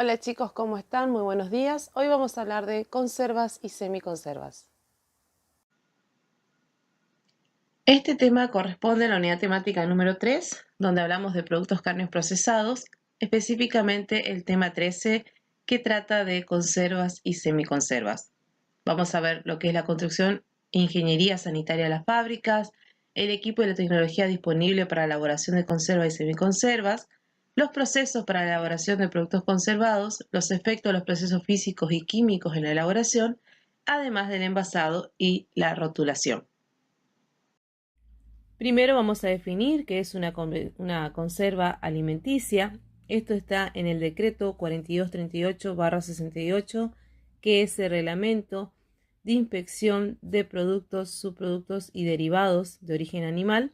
Hola chicos, ¿cómo están? Muy buenos días. Hoy vamos a hablar de conservas y semiconservas. Este tema corresponde a la unidad temática número 3, donde hablamos de productos cárneos procesados, específicamente el tema 13, que trata de conservas y semiconservas. Vamos a ver lo que es la construcción e ingeniería sanitaria de las fábricas, el equipo y la tecnología disponible para la elaboración de conservas y semiconservas, los procesos para la elaboración de productos conservados, los efectos de los procesos físicos y químicos en la elaboración, además del envasado y la rotulación. Primero vamos a definir qué es una conserva alimenticia. Esto está en el decreto 4238/68, que es el reglamento de inspección de productos, subproductos y derivados de origen animal,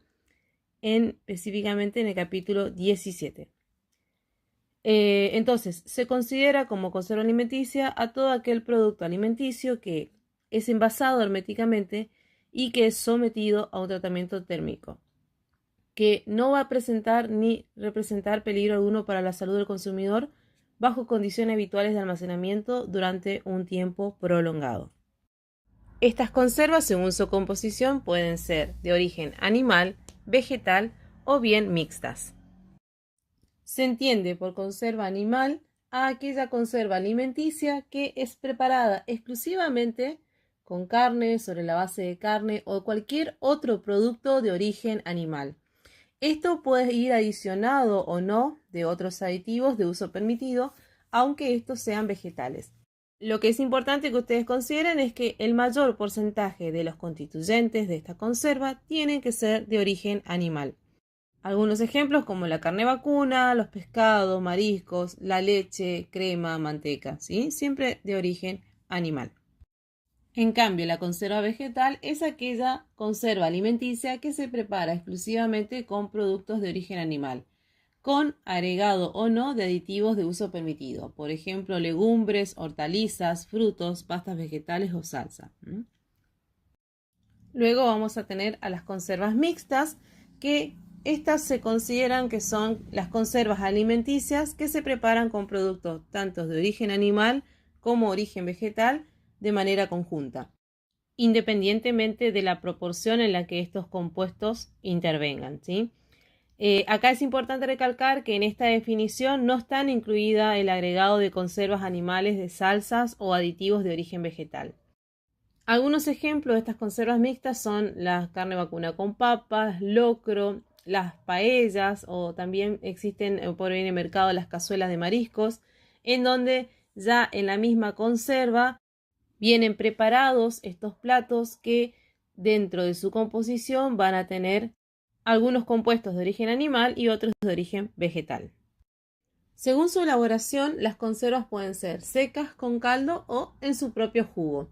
específicamente en el capítulo 17. Entonces, se considera como conserva alimenticia a todo aquel producto alimenticio que es envasado herméticamente y que es sometido a un tratamiento térmico, que no va a presentar ni representar peligro alguno para la salud del consumidor bajo condiciones habituales de almacenamiento durante un tiempo prolongado. Estas conservas, según su composición, pueden ser de origen animal, vegetal o bien mixtas. Se entiende por conserva animal a aquella conserva alimenticia que es preparada exclusivamente con carne, sobre la base de carne o cualquier otro producto de origen animal. Esto puede ir adicionado o no de otros aditivos de uso permitido, aunque estos sean vegetales. Lo que es importante que ustedes consideren es que el mayor porcentaje de los constituyentes de esta conserva tienen que ser de origen animal. Algunos ejemplos como la carne vacuna, los pescados, mariscos, la leche, crema, manteca, ¿sí? Siempre de origen animal. En cambio, la conserva vegetal es aquella conserva alimenticia que se prepara exclusivamente con productos de origen animal, con agregado o no de aditivos de uso permitido, por ejemplo, legumbres, hortalizas, frutos, pastas vegetales o salsa. Luego vamos a tener a las conservas mixtas, que estas se consideran que son las conservas alimenticias que se preparan con productos tanto de origen animal como origen vegetal de manera conjunta, independientemente de la proporción en la que estos compuestos intervengan, ¿sí? Acá es importante recalcar que en esta definición no están incluida el agregado de conservas animales de salsas o aditivos de origen vegetal. Algunos ejemplos de estas conservas mixtas son la carne vacuna con papas, locro, las paellas, o también existen por ahí en el mercado las cazuelas de mariscos, en donde ya en la misma conserva vienen preparados estos platos que dentro de su composición van a tener algunos compuestos de origen animal y otros de origen vegetal. Según su elaboración, las conservas pueden ser secas con caldo o en su propio jugo.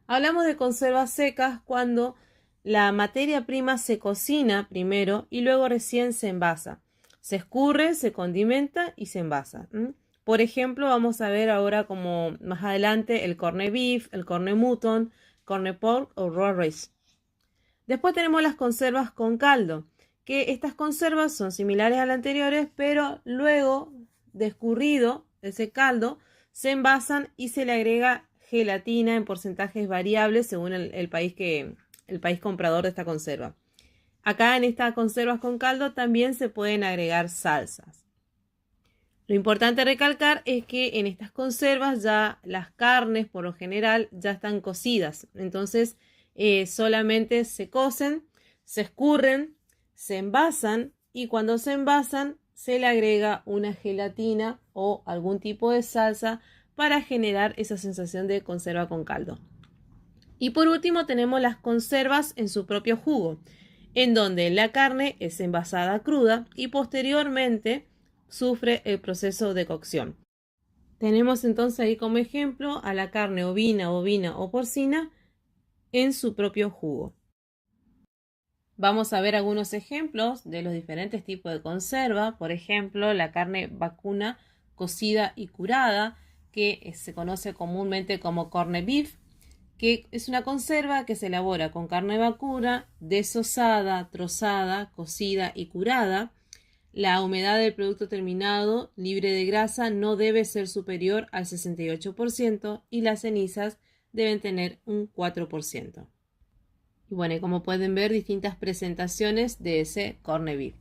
Hablamos de conservas secas cuando la materia prima se cocina primero y luego recién se envasa. Se escurre, se condimenta y se envasa. Por ejemplo, vamos a ver ahora como más adelante el corned beef, el corned mutton, corned pork o raw rice. Después tenemos las conservas con caldo, que estas conservas son similares a las anteriores, pero luego de escurrido ese caldo se envasan y se le agrega gelatina en porcentajes variables según el país comprador de esta conserva. Acá en estas conservas con caldo también se pueden agregar salsas. Lo importante recalcar es que en estas conservas ya las carnes por lo general ya están cocidas, entonces solamente se cocen, se escurren, se envasan y cuando se envasan se le agrega una gelatina o algún tipo de salsa para generar esa sensación de conserva con caldo. Y por último tenemos las conservas en su propio jugo, en donde la carne es envasada cruda y posteriormente sufre el proceso de cocción. Tenemos entonces ahí como ejemplo a la carne ovina, bovina o porcina en su propio jugo. Vamos a ver algunos ejemplos de los diferentes tipos de conserva. Por ejemplo, la carne vacuna cocida y curada, que se conoce comúnmente como corned beef, que es una conserva que se elabora con carne vacuna desosada, trozada, cocida y curada. La humedad del producto terminado libre de grasa no debe ser superior al 68% y las cenizas deben tener un 4%. Y bueno, y como pueden ver, distintas presentaciones de ese corned beef.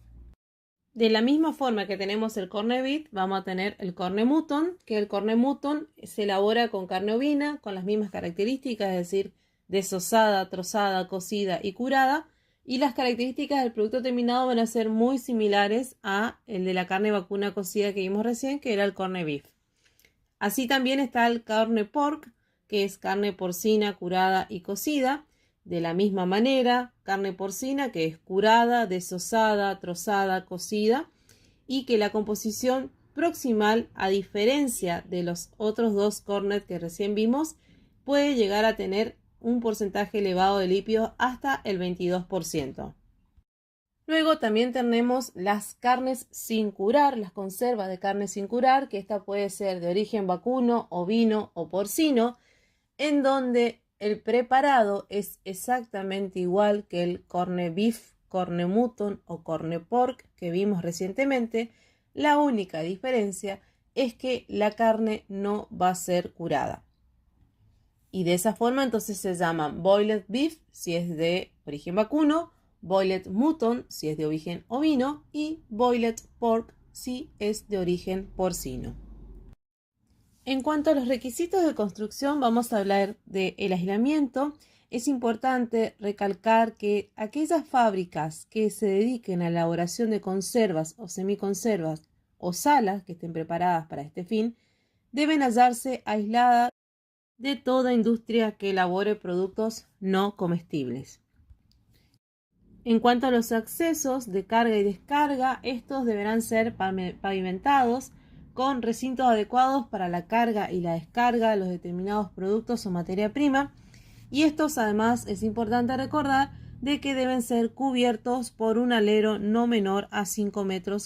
De la misma forma que tenemos el corned beef, vamos a tener el corned mutton, que el corned mutton se elabora con carne ovina, con las mismas características, es decir, desosada, trozada, cocida y curada. Y las características del producto terminado van a ser muy similares a el de la carne vacuna cocida que vimos recién, que era el corned beef. Así también está el corned pork, que es carne porcina curada y cocida. De la misma manera, carne porcina que es curada, desosada, trozada, cocida, y que la composición proximal, a diferencia de los otros dos corned que recién vimos, puede llegar a tener un porcentaje elevado de lípidos hasta el 22%. Luego también tenemos las carnes sin curar, las conservas de carne sin curar, que esta puede ser de origen vacuno, ovino o porcino, en donde el preparado es exactamente igual que el corned beef, corned mutton o corned pork que vimos recientemente. La única diferencia es que la carne no va a ser curada. Y de esa forma entonces se llaman boiled beef si es de origen vacuno, boiled mutton si es de origen ovino y boiled pork si es de origen porcino. En cuanto a los requisitos de construcción, vamos a hablar del aislamiento. Es importante recalcar que aquellas fábricas que se dediquen a la elaboración de conservas o semiconservas o salas que estén preparadas para este fin, deben hallarse aisladas de toda industria que elabore productos no comestibles. En cuanto a los accesos de carga y descarga, estos deberán ser pavimentados con recintos adecuados para la carga y la descarga de los determinados productos o materia prima, y estos además es importante recordar de que deben ser cubiertos por un alero no menor a 5 metros.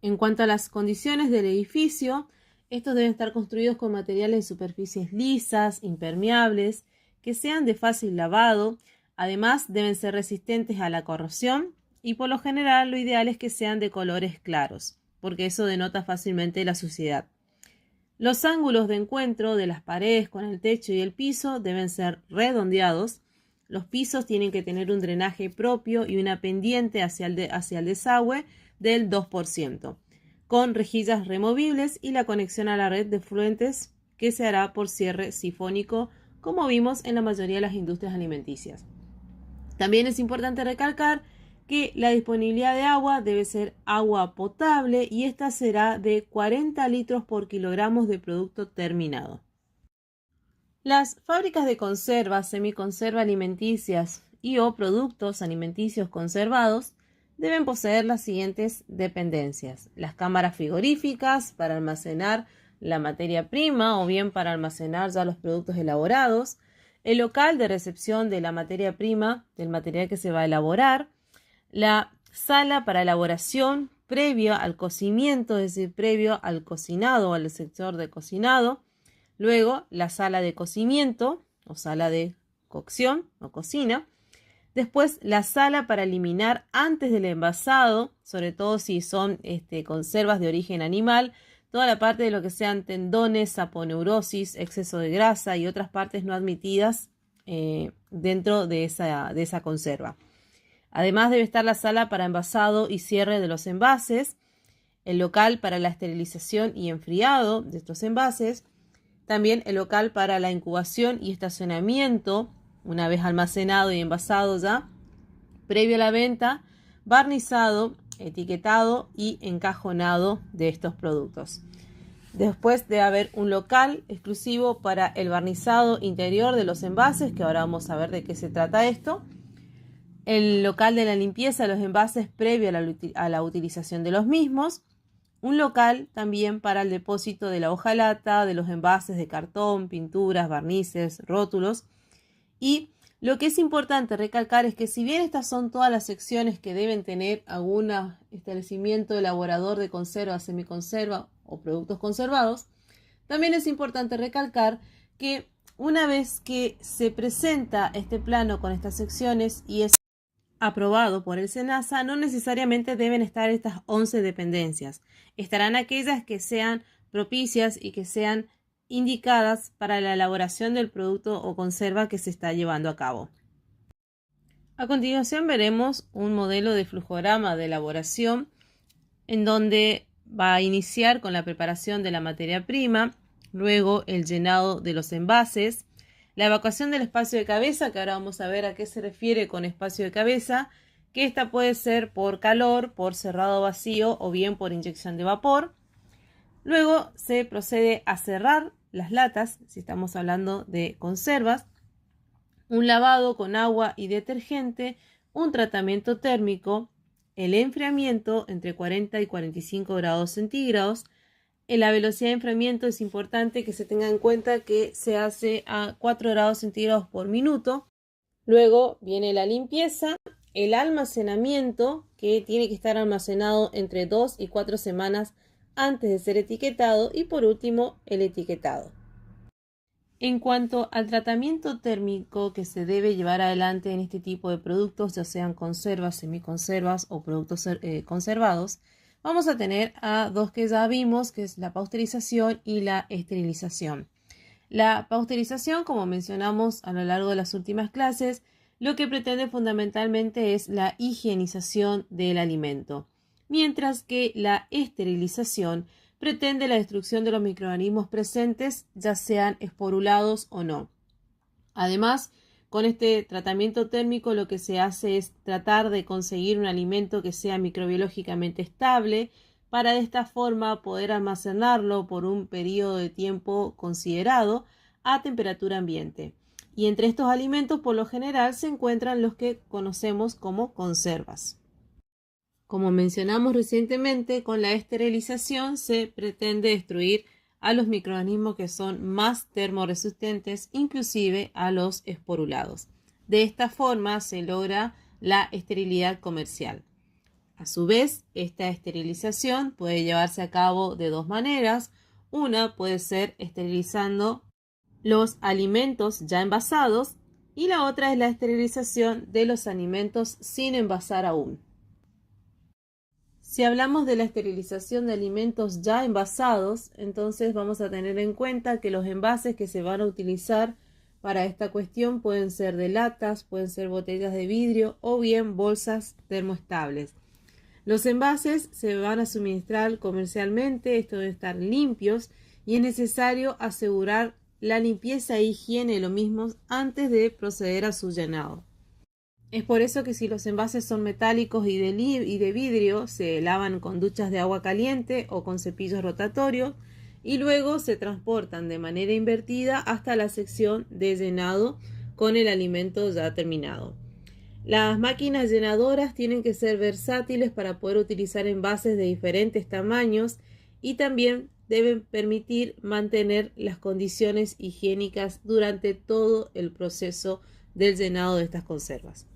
En cuanto a las condiciones del edificio, estos deben estar construidos con materiales de superficies lisas, impermeables, que sean de fácil lavado. Además deben ser resistentes a la corrosión y por lo general lo ideal es que sean de colores claros, porque eso denota fácilmente la suciedad. Los ángulos de encuentro de las paredes con el techo y el piso deben ser redondeados. Los pisos tienen que tener un drenaje propio y una pendiente hacia el desagüe del 2%, con rejillas removibles y la conexión a la red de fluentes que se hará por cierre sifónico, como vimos en la mayoría de las industrias alimenticias. También es importante recalcar que la disponibilidad de agua debe ser agua potable y esta será de 40 litros por kilogramos de producto terminado. Las fábricas de conservas, semiconserva alimenticias y o productos alimenticios conservados deben poseer las siguientes dependencias: las cámaras frigoríficas para almacenar la materia prima o bien para almacenar ya los productos elaborados, el local de recepción de la materia prima, del material que se va a elaborar, la sala para elaboración previa al cocimiento, es decir, previo al cocinado o al sector de cocinado, luego la sala de cocimiento o sala de cocción o cocina, después la sala para eliminar antes del envasado, sobre todo si son conservas de origen animal, toda la parte de lo que sean tendones, saponeurosis, exceso de grasa y otras partes no admitidas dentro de esa conserva. Además debe estar la sala para envasado y cierre de los envases, el local para la esterilización y enfriado de estos envases, también el local para la incubación y estacionamiento, una vez almacenado y envasado ya, previo a la venta, barnizado, etiquetado y encajonado de estos productos. Después debe haber un local exclusivo para el barnizado interior de los envases, que ahora vamos a ver de qué se trata esto. El local de la limpieza de los envases previo a la utilización de los mismos. Un local también para el depósito de la hojalata, de los envases de cartón, pinturas, barnices, rótulos. Y lo que es importante recalcar es que si bien estas son todas las secciones que deben tener algún establecimiento elaborador de conserva, semiconserva o productos conservados, también es importante recalcar que una vez que se presenta este plano con estas secciones y es aprobado por el SENASA, no necesariamente deben estar estas 11 dependencias. Estarán aquellas que sean propicias y que sean indicadas para la elaboración del producto o conserva que se está llevando a cabo. A continuación veremos un modelo de flujograma de elaboración en donde va a iniciar con la preparación de la materia prima, luego el llenado de los envases, la evacuación del espacio de cabeza, que ahora vamos a ver a qué se refiere con espacio de cabeza, que esta puede ser por calor, por cerrado vacío o bien por inyección de vapor. Luego se procede a cerrar las latas, si estamos hablando de conservas, un lavado con agua y detergente, un tratamiento térmico, el enfriamiento entre 40 y 45 grados centígrados. En la velocidad de enfriamiento es importante que se tenga en cuenta que se hace a 4 grados centígrados por minuto. Luego viene la limpieza, el almacenamiento, que tiene que estar almacenado entre 2 y 4 semanas antes de ser etiquetado, y por último el etiquetado. En cuanto al tratamiento térmico que se debe llevar adelante en este tipo de productos, ya sean conservas, semiconservas o productos conservados, vamos a tener a dos que ya vimos, que es la pasteurización y la esterilización. La pasteurización, como mencionamos a lo largo de las últimas clases, lo que pretende fundamentalmente es la higienización del alimento, mientras que la esterilización pretende la destrucción de los microorganismos presentes, ya sean esporulados o no. Además, con este tratamiento térmico lo que se hace es tratar de conseguir un alimento que sea microbiológicamente estable, para de esta forma poder almacenarlo por un periodo de tiempo considerado a temperatura ambiente. Y entre estos alimentos, por lo general, se encuentran los que conocemos como conservas. Como mencionamos recientemente, con la esterilización se pretende destruir a los microorganismos que son más termoresistentes, inclusive a los esporulados. De esta forma se logra la esterilidad comercial. A su vez, esta esterilización puede llevarse a cabo de dos maneras. Una puede ser esterilizando los alimentos ya envasados y la otra es la esterilización de los alimentos sin envasar aún. Si hablamos de la esterilización de alimentos ya envasados, entonces vamos a tener en cuenta que los envases que se van a utilizar para esta cuestión pueden ser de latas, pueden ser botellas de vidrio o bien bolsas termoestables. Los envases se van a suministrar comercialmente, esto debe estar limpios y es necesario asegurar la limpieza e higiene de los mismos antes de proceder a su llenado. Es por eso que si los envases son metálicos y de vidrio, se lavan con duchas de agua caliente o con cepillos rotatorios y luego se transportan de manera invertida hasta la sección de llenado con el alimento ya terminado. Las máquinas llenadoras tienen que ser versátiles para poder utilizar envases de diferentes tamaños y también deben permitir mantener las condiciones higiénicas durante todo el proceso del llenado de estas conservas.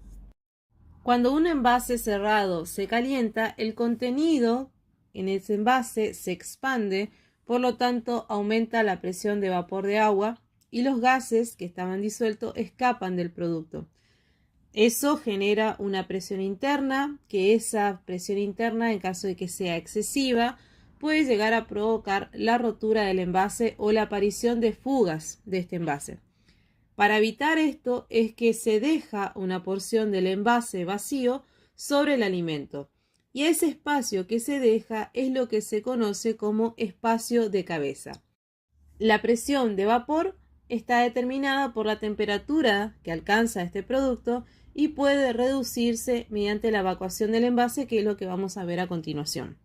Cuando un envase cerrado se calienta, el contenido en ese envase se expande, por lo tanto aumenta la presión de vapor de agua y los gases que estaban disueltos escapan del producto. Eso genera una presión interna, que esa presión interna, en caso de que sea excesiva, puede llegar a provocar la rotura del envase o la aparición de fugas de este envase. Para evitar esto es que se deja una porción del envase vacío sobre el alimento y ese espacio que se deja es lo que se conoce como espacio de cabeza. La presión de vapor está determinada por la temperatura que alcanza este producto y puede reducirse mediante la evacuación del envase, que es lo que vamos a ver a continuación.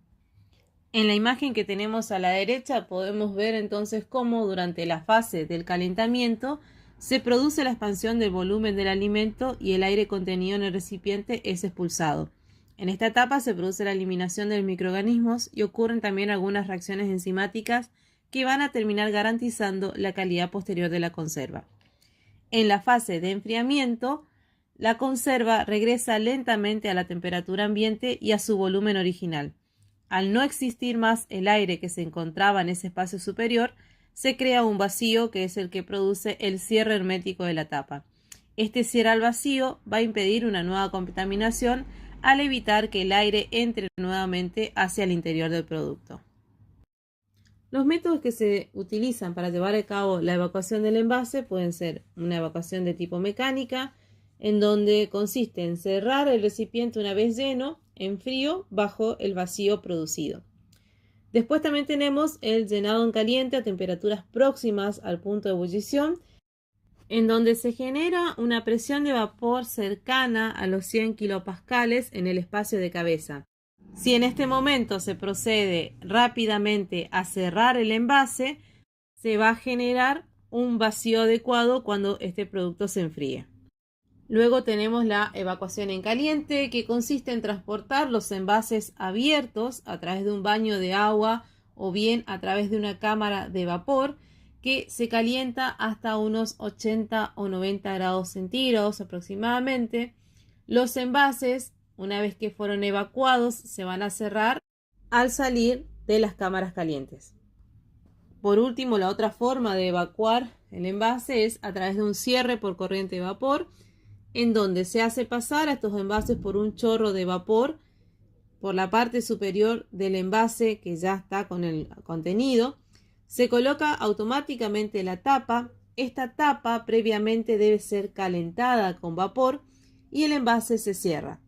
En la imagen que tenemos a la derecha podemos ver entonces cómo durante la fase del calentamiento se produce la expansión del volumen del alimento y el aire contenido en el recipiente es expulsado. En esta etapa se produce la eliminación de los microorganismos y ocurren también algunas reacciones enzimáticas que van a terminar garantizando la calidad posterior de la conserva. En la fase de enfriamiento, la conserva regresa lentamente a la temperatura ambiente y a su volumen original. Al no existir más el aire que se encontraba en ese espacio superior, se crea un vacío que es el que produce el cierre hermético de la tapa. Este cierre al vacío va a impedir una nueva contaminación al evitar que el aire entre nuevamente hacia el interior del producto. Los métodos que se utilizan para llevar a cabo la evacuación del envase pueden ser una evacuación de tipo mecánica, en donde consiste en cerrar el recipiente una vez lleno, en frío, bajo el vacío producido. Después también tenemos el llenado en caliente a temperaturas próximas al punto de ebullición, en donde se genera una presión de vapor cercana a los 100 kilopascales en el espacio de cabeza. Si en este momento se procede rápidamente a cerrar el envase, se va a generar un vacío adecuado cuando este producto se enfríe. Luego tenemos la evacuación en caliente, que consiste en transportar los envases abiertos a través de un baño de agua o bien a través de una cámara de vapor que se calienta hasta unos 80 o 90 grados centígrados aproximadamente. Los envases, una vez que fueron evacuados, se van a cerrar al salir de las cámaras calientes. Por último, la otra forma de evacuar el envase es a través de un cierre por corriente de vapor, en donde se hace pasar a estos envases por un chorro de vapor por la parte superior del envase que ya está con el contenido. Se coloca automáticamente la tapa. Esta tapa previamente debe ser calentada con vapor y el envase se cierra.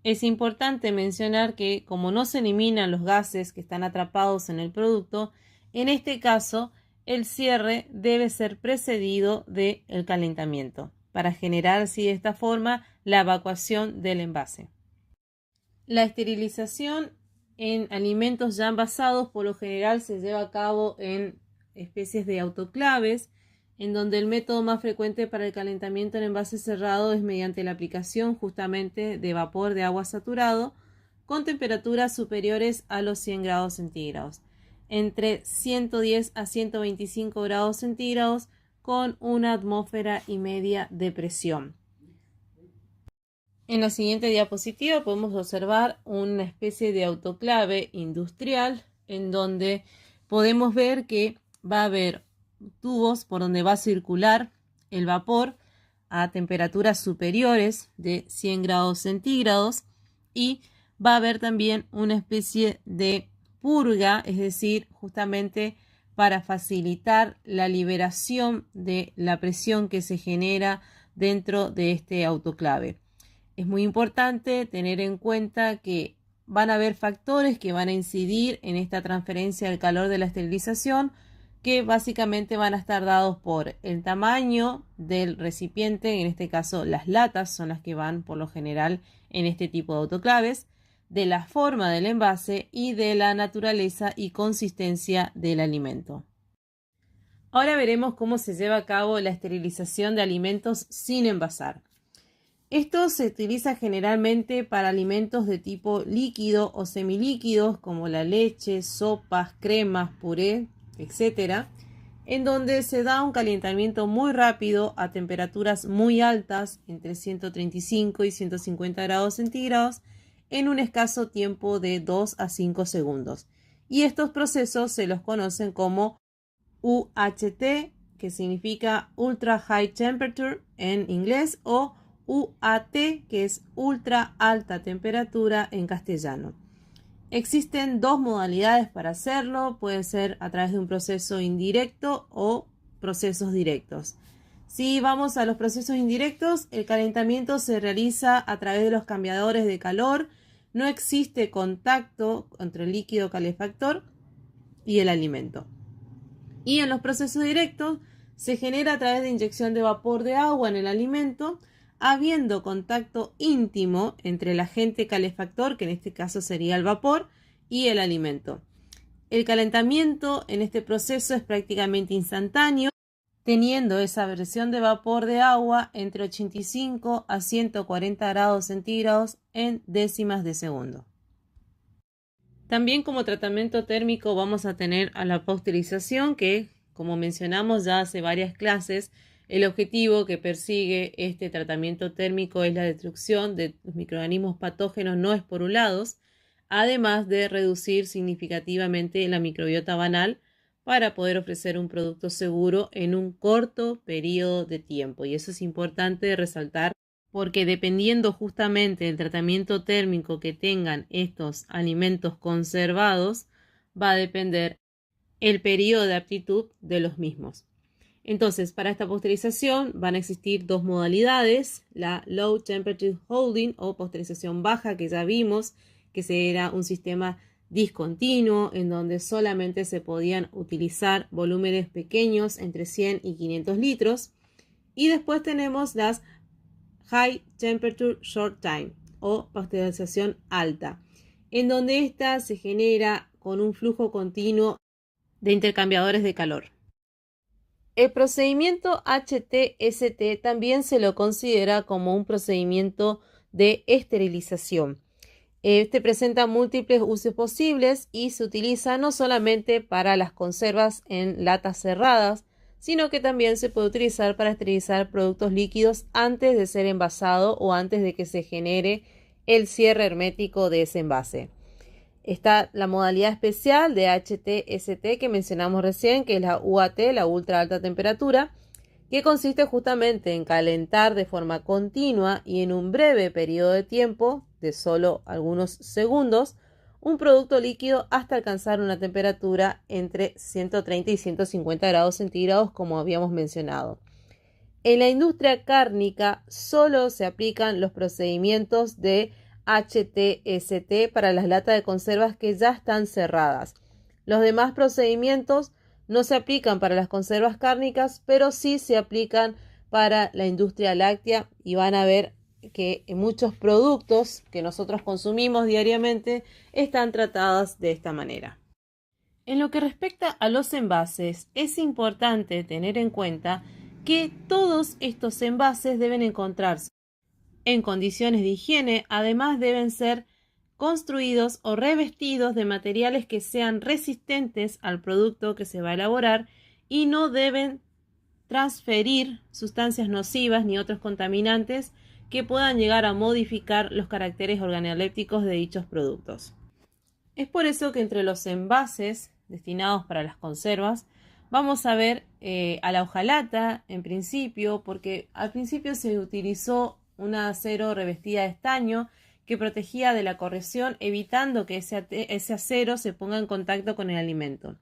Es importante mencionar que, como no se eliminan los gases que están atrapados en el producto, en este caso el cierre debe ser precedido del calentamiento para generar así de esta forma la evacuación del envase. La esterilización en alimentos ya envasados por lo general se lleva a cabo en especies de autoclaves, en donde el método más frecuente para el calentamiento en envase cerrado es mediante la aplicación justamente de vapor de agua saturado con temperaturas superiores a los 100 grados centígrados, entre 110 a 125 grados centígrados con una atmósfera y media de presión. En la siguiente diapositiva podemos observar una especie de autoclave industrial en donde podemos ver que va a haber tubos por donde va a circular el vapor a temperaturas superiores de 100 grados centígrados y va a haber también una especie de purga, es decir, justamente para facilitar la liberación de la presión que se genera dentro de este autoclave. Es muy importante tener en cuenta que van a haber factores que van a incidir en esta transferencia del calor de la esterilización, que básicamente van a estar dados por el tamaño del recipiente, en este caso las latas son las que van por lo general en este tipo de autoclaves, de la forma del envase y de la naturaleza y consistencia del alimento. Ahora veremos cómo se lleva a cabo la esterilización de alimentos sin envasar. Esto se utiliza generalmente para alimentos de tipo líquido o semilíquidos como la leche, sopas, cremas, puré, etc., en donde se da un calentamiento muy rápido a temperaturas muy altas, entre 135 y 150 grados centígrados, en un escaso tiempo de 2 a 5 segundos. Y estos procesos se los conocen como UHT, que significa Ultra High Temperature en inglés, o UAT, que es ultra alta temperatura en castellano. Existen dos modalidades para hacerlo, puede ser a través de un proceso indirecto o procesos directos. Si vamos a los procesos indirectos, el calentamiento se realiza a través de los cambiadores de calor, no existe contacto entre el líquido calefactor y el alimento. Y en los procesos directos se genera a través de inyección de vapor de agua en el alimento, habiendo contacto íntimo entre el agente calefactor, que en este caso sería el vapor, y el alimento. El calentamiento en este proceso es prácticamente instantáneo, teniendo esa versión de vapor de agua entre 85 a 140 grados centígrados en décimas de segundo. También como tratamiento térmico vamos a tener a la pasteurización, que como mencionamos ya hace varias clases, el objetivo que persigue este tratamiento térmico es la destrucción de los microorganismos patógenos no esporulados, además de reducir significativamente la microbiota banal para poder ofrecer un producto seguro en un corto periodo de tiempo. Y eso es importante resaltar porque dependiendo justamente del tratamiento térmico que tengan estos alimentos conservados, va a depender el periodo de aptitud de los mismos. Entonces, para esta pasteurización van a existir dos modalidades, la Low Temperature Holding o pasteurización baja, que ya vimos que era un sistema discontinuo en donde solamente se podían utilizar volúmenes pequeños entre 100 y 500 litros. Y después tenemos las High Temperature Short Time o pasteurización alta, en donde esta se genera con un flujo continuo de intercambiadores de calor. El procedimiento HTST también se lo considera como un procedimiento de esterilización. Este presenta múltiples usos posibles y se utiliza no solamente para las conservas en latas cerradas, sino que también se puede utilizar para esterilizar productos líquidos antes de ser envasado o antes de que se genere el cierre hermético de ese envase. Está la modalidad especial de HTST que mencionamos recién, que es la UAT, la ultra alta temperatura, que consiste justamente en calentar de forma continua y en un breve periodo de tiempo, de solo algunos segundos, un producto líquido hasta alcanzar una temperatura entre 130 y 150 grados centígrados, como habíamos mencionado. En la industria cárnica solo se aplican los procedimientos de HTST para las latas de conservas que ya están cerradas. Los demás procedimientos no se aplican para las conservas cárnicas, pero sí se aplican para la industria láctea y van a ver que muchos productos que nosotros consumimos diariamente están tratados de esta manera. En lo que respecta a los envases, es importante tener en cuenta que todos estos envases deben encontrarse en condiciones de higiene, además deben ser construidos o revestidos de materiales que sean resistentes al producto que se va a elaborar y no deben transferir sustancias nocivas ni otros contaminantes que puedan llegar a modificar los caracteres organolépticos de dichos productos. Es por eso que entre los envases destinados para las conservas vamos a ver a la hojalata en principio, porque al principio se utilizó una acero revestida de estaño que protegía de la corrosión, evitando que ese acero se ponga en contacto con el alimento.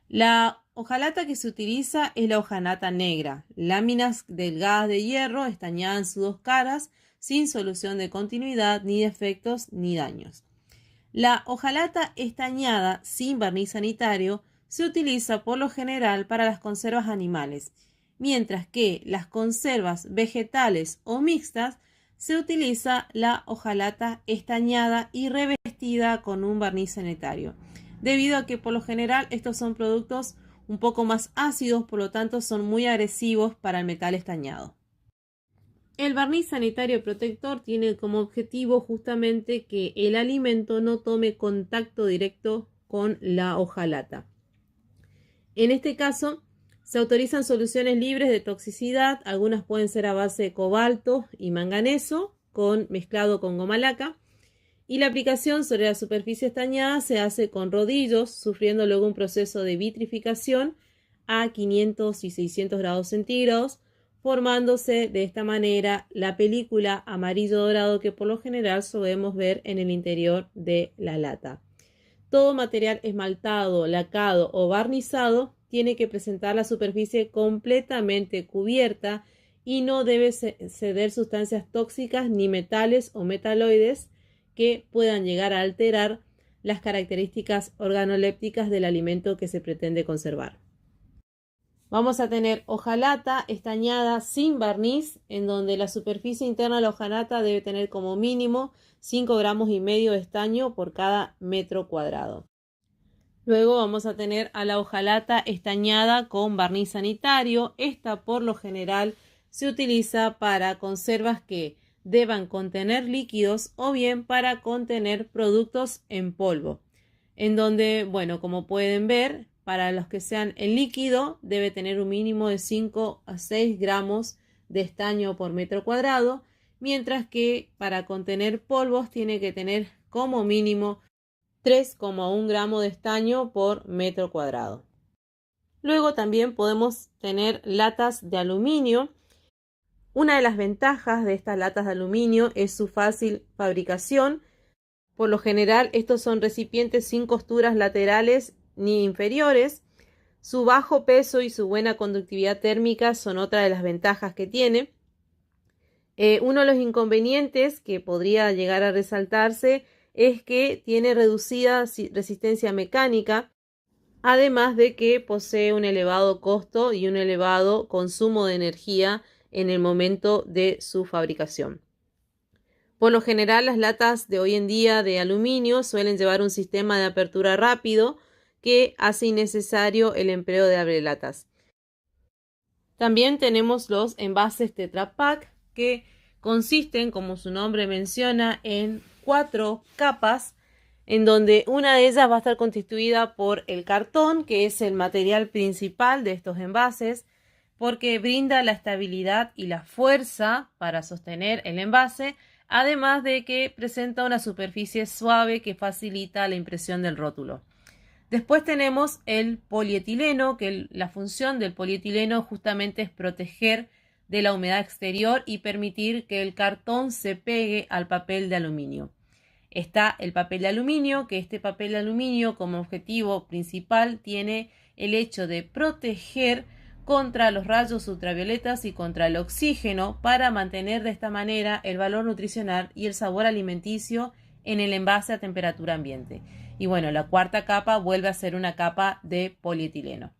La hojalata que se utiliza es la hojalata negra, láminas delgadas de hierro estañadas en sus dos caras, sin solución de continuidad, ni defectos ni daños. La hojalata estañada sin barniz sanitario se utiliza por lo general para las conservas animales, mientras que las conservas vegetales o mixtas se utiliza la hojalata estañada y revestida con un barniz sanitario, debido a que por lo general estos son productos un poco más ácidos, por lo tanto son muy agresivos para el metal estañado. El barniz sanitario protector tiene como objetivo justamente que el alimento no tome contacto directo con la hojalata. En este caso, se autorizan soluciones libres de toxicidad, algunas pueden ser a base de cobalto y manganeso, mezclado con goma laca, y la aplicación sobre la superficie estañada se hace con rodillos, sufriendo luego un proceso de vitrificación a 500 y 600 grados centígrados, formándose de esta manera la película amarillo dorado que por lo general solemos ver en el interior de la lata. Todo material esmaltado, lacado o barnizado tiene que presentar la superficie completamente cubierta y no debe ceder sustancias tóxicas ni metales o metaloides que puedan llegar a alterar las características organolépticas del alimento que se pretende conservar. Vamos a tener hojalata estañada sin barniz, en donde la superficie interna de la hojalata debe tener como mínimo 5,5 gramos de estaño por cada metro cuadrado. Luego vamos a tener a la hojalata estañada con barniz sanitario. Esta por lo general se utiliza para conservas que deban contener líquidos o bien para contener productos en polvo, en donde, bueno, como pueden ver, para los que sean en líquido debe tener un mínimo de 5 a 6 gramos de estaño por metro cuadrado, mientras que para contener polvos tiene que tener como mínimo 3,1 gramos de estaño por metro cuadrado. Luego también podemos tener latas de aluminio. Una de las ventajas de estas latas de aluminio es su fácil fabricación. Por lo general, estos son recipientes sin costuras laterales ni inferiores. Su bajo peso y su buena conductividad térmica son otra de las ventajas que tiene. Uno de los inconvenientes que podría llegar a resaltarse es que tiene reducida resistencia mecánica, además de que posee un elevado costo y un elevado consumo de energía en el momento de su fabricación. Por lo general, las latas de hoy en día de aluminio suelen llevar un sistema de apertura rápido que hace innecesario el empleo de abrelatas. También tenemos los envases Tetra Pak, que consisten, como su nombre menciona, en 4 capas, en donde una de ellas va a estar constituida por el cartón, que es el material principal de estos envases, porque brinda la estabilidad y la fuerza para sostener el envase, además de que presenta una superficie suave que facilita la impresión del rótulo. Después tenemos el polietileno, que la función del polietileno justamente es proteger de la humedad exterior y permitir que el cartón se pegue al papel de aluminio. Está el papel de aluminio, que este papel de aluminio como objetivo principal tiene el hecho de proteger contra los rayos ultravioletas y contra el oxígeno para mantener de esta manera el valor nutricional y el sabor alimenticio en el envase a temperatura ambiente. Y bueno, la cuarta capa vuelve a ser una capa de polietileno.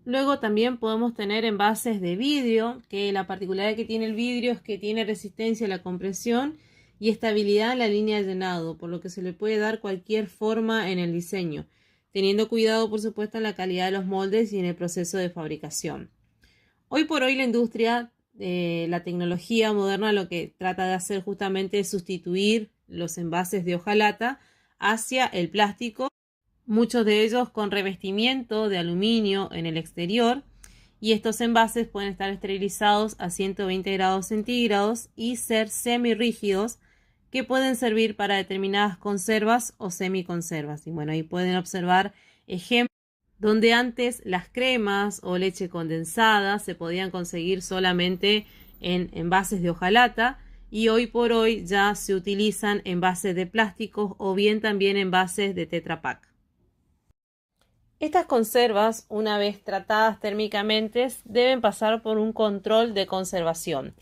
Luego también podemos tener envases de vidrio, que la particularidad que tiene el vidrio es que tiene resistencia a la compresión y estabilidad en la línea de llenado, por lo que se le puede dar cualquier forma en el diseño, teniendo cuidado por supuesto en la calidad de los moldes y en el proceso de fabricación. Hoy por hoy la industria, la tecnología moderna lo que trata de hacer justamente es sustituir los envases de hojalata hacia el plástico, muchos de ellos con revestimiento de aluminio en el exterior, y estos envases pueden estar esterilizados a 120 grados centígrados y ser semirrígidos, que pueden servir para determinadas conservas o semiconservas. Y bueno, ahí pueden observar ejemplos donde antes las cremas o leche condensada se podían conseguir solamente en envases de hojalata, y hoy por hoy ya se utilizan envases de plásticos o bien también envases de Tetra Pak. Estas conservas, una vez tratadas térmicamente, deben pasar por un control de conservación.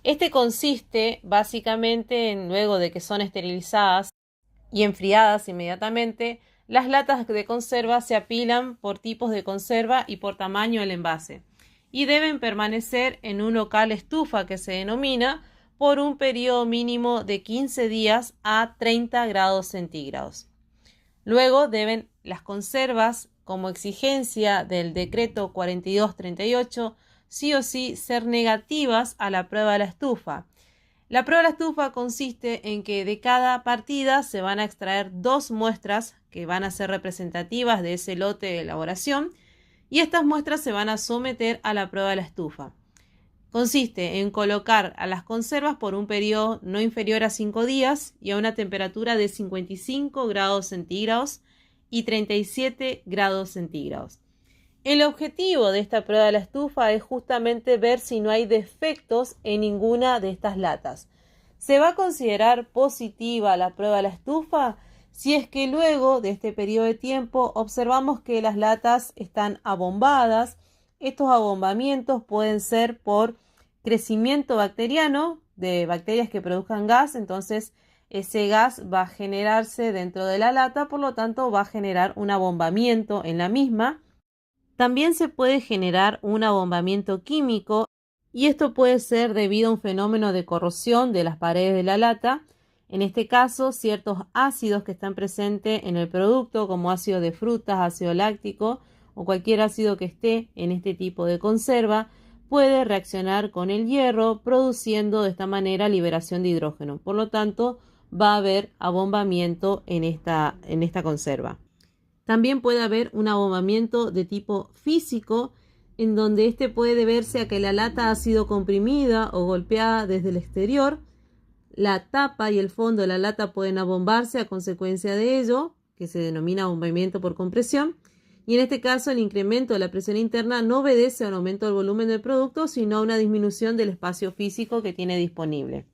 Este consiste básicamente en, luego de que son esterilizadas y enfriadas inmediatamente, las latas de conserva se apilan por tipos de conserva y por tamaño del envase, y deben permanecer en un local estufa que se denomina por un periodo mínimo de 15 días a 30 grados centígrados. Luego deben las conservas, como exigencia del decreto 4238, sí o sí ser negativas a la prueba de la estufa. La prueba de la estufa consiste en que de cada partida se van a extraer 2 muestras que van a ser representativas de ese lote de elaboración, y estas muestras se van a someter a la prueba de la estufa. Consiste en colocar a las conservas por un periodo no inferior a 5 días y a una temperatura de 55 grados centígrados y 37 grados centígrados. El objetivo de esta prueba de la estufa es justamente ver si no hay defectos en ninguna de estas latas. Se va a considerar positiva la prueba de la estufa si es que luego de este periodo de tiempo observamos que las latas están abombadas. Estos abombamientos pueden ser por crecimiento bacteriano de bacterias que produzcan gas, entonces ese gas va a generarse dentro de la lata, por lo tanto va a generar un abombamiento en la misma. También se puede generar un abombamiento químico, y esto puede ser debido a un fenómeno de corrosión de las paredes de la lata. En este caso, ciertos ácidos que están presentes en el producto, como ácido de frutas, ácido láctico o cualquier ácido que esté en este tipo de conserva, puede reaccionar con el hierro, produciendo de esta manera liberación de hidrógeno. Por lo tanto, va a haber abombamiento en esta conserva. También puede haber un abombamiento de tipo físico, en donde este puede deberse a que la lata ha sido comprimida o golpeada desde el exterior. La tapa y el fondo de la lata pueden abombarse a consecuencia de ello, que se denomina abombamiento por compresión. y en este caso el incremento de la presión interna no obedece a un aumento del volumen del producto, sino a una disminución del espacio físico que tiene disponible.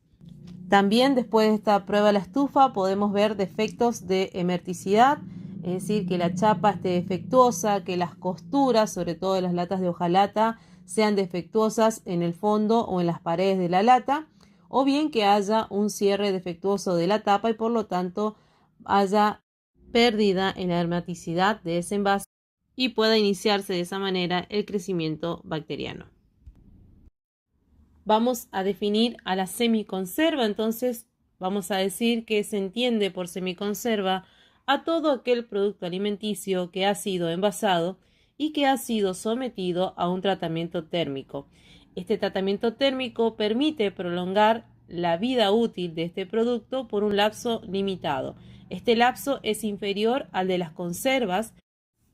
También después de esta prueba de la estufa podemos ver defectos de emerticidad, es decir, que la chapa esté defectuosa, que las costuras, sobre todo de las latas de hojalata, sean defectuosas en el fondo o en las paredes de la lata, o bien que haya un cierre defectuoso de la tapa y por lo tanto haya pérdida en la hermeticidad de ese envase y pueda iniciarse de esa manera el crecimiento bacteriano. Vamos a definir a la semiconserva, entonces vamos a decir que se entiende por semiconserva a todo aquel producto alimenticio que ha sido envasado y que ha sido sometido a un tratamiento térmico. Este tratamiento térmico permite prolongar la vida útil de este producto por un lapso limitado. Este lapso es inferior al de las conservas,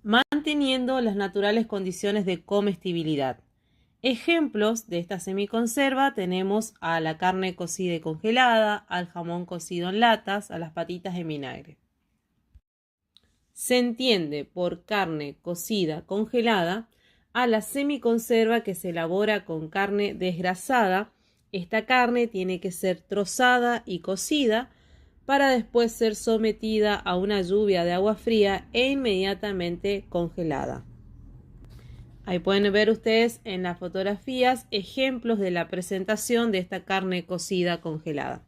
manteniendo las naturales condiciones de comestibilidad. Ejemplos de esta semiconserva tenemos a la carne cocida y congelada, al jamón cocido en latas, a las patitas en vinagre. Se entiende por carne cocida congelada a la semiconserva que se elabora con carne desgrasada. Esta carne tiene que ser trozada y cocida para después ser sometida a una lluvia de agua fría e inmediatamente congelada. Ahí pueden ver ustedes en las fotografías ejemplos de la presentación de esta carne cocida congelada.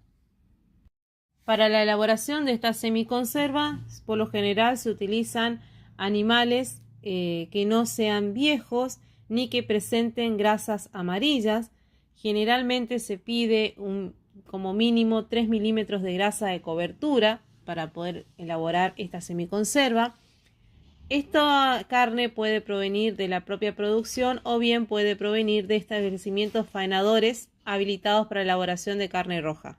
Para la elaboración de esta semiconserva, por lo general se utilizan animales que no sean viejos ni que presenten grasas amarillas. Generalmente se pide como mínimo 3 milímetros de grasa de cobertura para poder elaborar esta semiconserva. Esta carne puede provenir de la propia producción o bien puede provenir de establecimientos faenadores habilitados para elaboración de carne roja.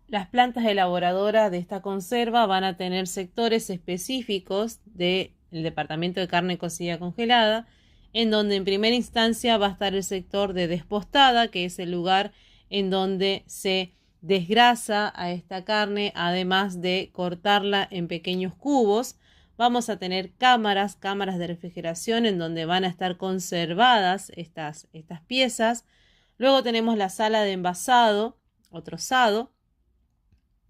Las plantas elaboradoras de esta conserva van a tener sectores específicos del departamento de carne cocida congelada, en donde en primera instancia va a estar el sector de despostada, que es el lugar en donde se desgrasa a esta carne, además de cortarla en pequeños cubos. Vamos a tener cámaras de refrigeración en donde van a estar conservadas estas piezas. Luego tenemos la sala de envasado o trozado.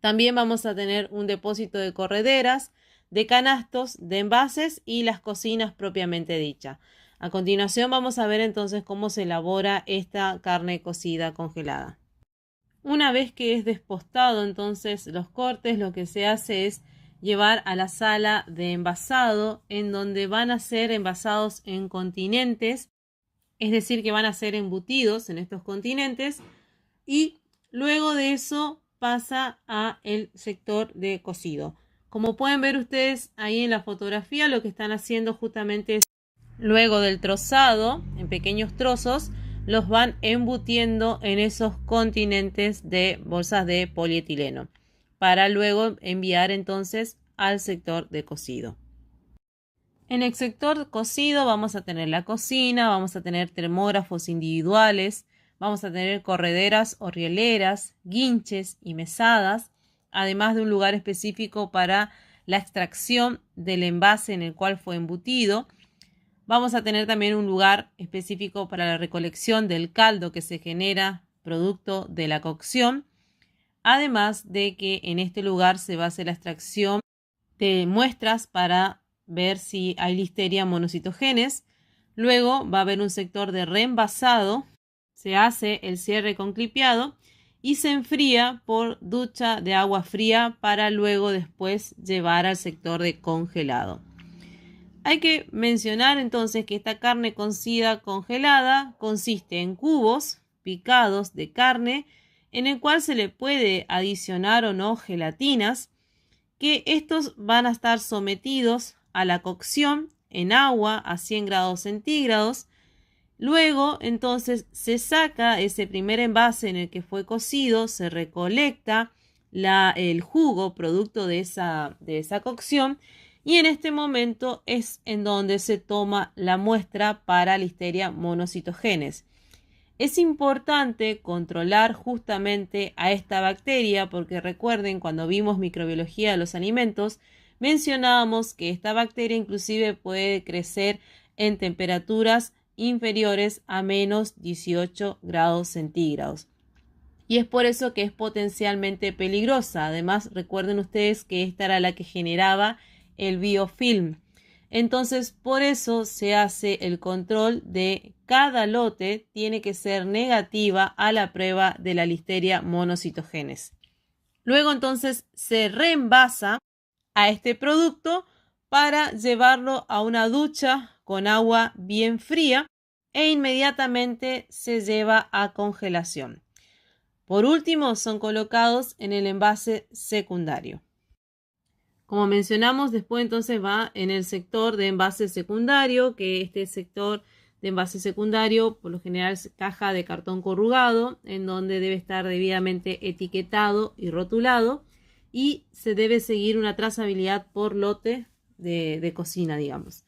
También vamos a tener un depósito de correderas, de canastos, de envases y las cocinas propiamente dicha. A continuación vamos a ver entonces cómo se elabora esta carne cocida congelada. Una vez que es despostado entonces los cortes, lo que se hace es llevar a la sala de envasado, en donde van a ser envasados en continentes, es decir, que van a ser embutidos en estos continentes, y luego de eso pasa a el sector de cocido. Como pueden ver ustedes ahí en la fotografía, lo que están haciendo justamente es, luego del trozado, en pequeños trozos, los van embutiendo en esos continentes de bolsas de polietileno, para luego enviar entonces al sector de cocido. En el sector cocido vamos a tener la cocina, vamos a tener termógrafos individuales, vamos a tener correderas o rieleras, guinches y mesadas, además de un lugar específico para la extracción del envase en el cual fue embutido. Vamos a tener también un lugar específico para la recolección del caldo que se genera producto de la cocción. Además de que en este lugar se va a hacer la extracción de muestras para ver si hay Listeria monocytogenes. Luego va a haber un sector de reenvasado. Se hace el cierre con clipeado y se enfría por ducha de agua fría para luego después llevar al sector de congelado. Hay que mencionar entonces que esta carne cocida congelada consiste en cubos picados de carne en el cual se le puede adicionar o no gelatinas, que estos van a estar sometidos a la cocción en agua a 100 grados centígrados. Luego entonces se saca ese primer envase en el que fue cocido, se recolecta el jugo producto de esa cocción y en este momento es en donde se toma la muestra para Listeria monocytogenes. Es importante controlar justamente a esta bacteria porque recuerden cuando vimos microbiología de los alimentos, mencionábamos que esta bacteria inclusive puede crecer en temperaturas inferiores a menos 18 grados centígrados. Y es por eso que es potencialmente peligrosa. Además, recuerden ustedes que esta era la que generaba el biofilm. Entonces, por eso se hace el control de cada lote, tiene que ser negativa a la prueba de la Listeria monocytogenes. Luego, entonces, se reenvasa a este producto para llevarlo a una ducha con agua bien fría e inmediatamente se lleva a congelación. Por último, son colocados en el envase secundario. Como mencionamos, después entonces va en el sector de envase secundario, que este sector de envase secundario por lo general es caja de cartón corrugado, en donde debe estar debidamente etiquetado y rotulado, y se debe seguir una trazabilidad por lote de cocina, digamos.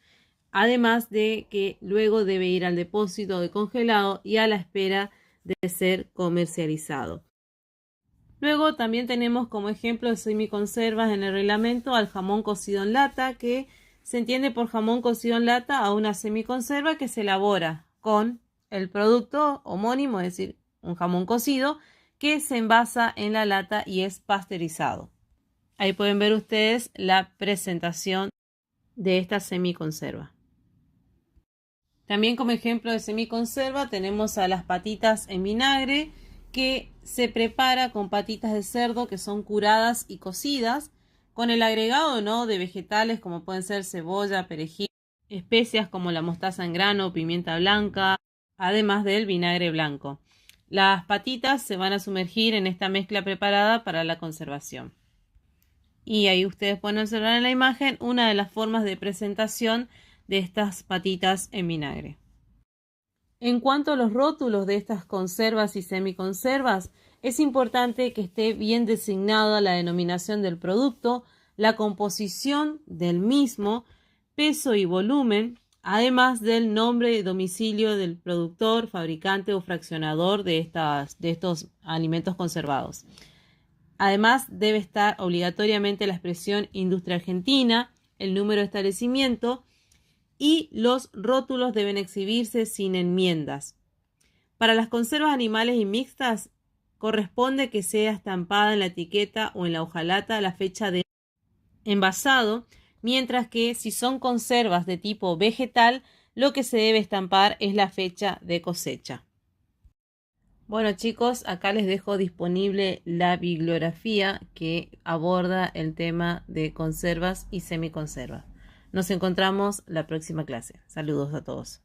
Además de que luego debe ir al depósito de congelado y a la espera de ser comercializado. Luego también tenemos como ejemplo de semiconservas en el reglamento al jamón cocido en lata, que se entiende por jamón cocido en lata a una semiconserva que se elabora con el producto homónimo, es decir, un jamón cocido que se envasa en la lata y es pasteurizado. Ahí pueden ver ustedes la presentación de esta semiconserva. También como ejemplo de semiconserva tenemos a las patitas en vinagre, que se prepara con patitas de cerdo que son curadas y cocidas, con el agregado de vegetales como pueden ser cebolla, perejil, especias como la mostaza en grano, pimienta blanca, además del vinagre blanco. Las patitas se van a sumergir en esta mezcla preparada para la conservación. Y ahí ustedes pueden observar en la imagen una de las formas de presentación de estas patitas en vinagre. En cuanto a los rótulos de estas conservas y semiconservas, es importante que esté bien designada la denominación del producto, la composición del mismo, peso y volumen, además del nombre y domicilio del productor, fabricante o fraccionador de estos alimentos conservados. Además, debe estar obligatoriamente la expresión Industria Argentina, el número de establecimiento, y los rótulos deben exhibirse sin enmiendas. Para las conservas animales y mixtas, corresponde que sea estampada en la etiqueta o en la hojalata la fecha de envasado, mientras que si son conservas de tipo vegetal, lo que se debe estampar es la fecha de cosecha. Bueno chicos, acá les dejo disponible la bibliografía que aborda el tema de conservas y semiconservas. Nos encontramos la próxima clase. Saludos a todos.